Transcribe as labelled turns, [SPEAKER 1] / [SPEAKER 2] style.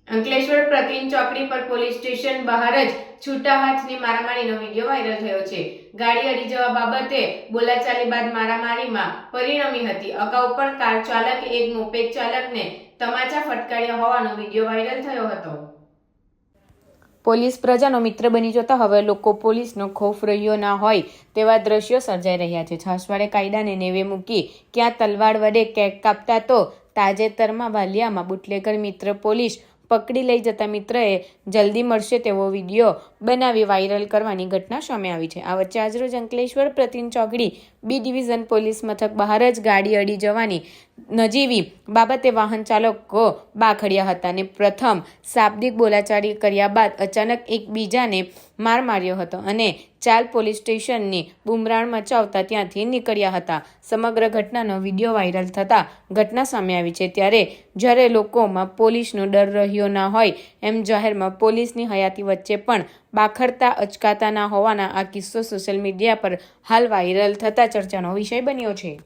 [SPEAKER 1] અંકલેશ્વર પ્રતિન ચોકડી પર police station બહાર જ છૂટા હાથની મારામારીનો વિડીયો વાયરલ થયો છે। ગાડી અડી જવા બાબતે બોલાચાલી બાદ મારામારીમાં પરિણમી હતી। અગાઉ પણ કાર ચાલકે એક મોપેડ ચાલકને તમાચા ફટકાર્યા હોવાનો વિડીયો વાયરલ થયો હતો। પોલીસ પ્રજાનો મિત્ર બની જતા હવે લોકો પોલીસનો ખોફ રહ્યો ના હોય તેવા દ્રશ્યો સર્જાઈ રહ્યા છે। છાસવાડે કાયદાને નેવે મૂકી ક્યાં તલવાર વડે કેક કાપતા તો તાજેતરમાં વાલિયામાં બુટલેગર મિત્ર પોલીસ પકડી લઈ જતા મિત્રએ જલ્દી મળશે તેવો વિડીયો બનાવી વાયરલ કરવાની ઘટના સામે આવી છે। આ વચ્ચે આજરોજ અંકલેશ્વર પ્રતિન ચોકડી બી ડિવિઝન પોલીસ મથક બહાર જ ગાડી અડી જવાની નજીવી બાબતે વાહન ચાલકો બાખડ્યા હતા અને પ્રથમ શાબ્દિક બોલાચાલી કર્યા બાદ અચાનક એકબીજાને માર માર્યો હતો અને ચાલ પોલીસ સ્ટેશનની બુમરાણ મચાવતા ત્યાંથી નીકળ્યા હતા। સમગ્ર ઘટનાનો વિડીયો વાયરલ થતા ઘટના સામે આવી છે। જ્યારે લોકોમાં પોલીસનો ડર રહ્યો ના હોય એમ જાહેરમાં પોલીસની હયાતી વચ્ચે પણ બાખડતા અચકાતા ના હોવાના આ કિસ્સો સોશિયલ મીડિયા પર હાલ વાયરલ થતા ચર્ચાનો વિષય બન્યો છે।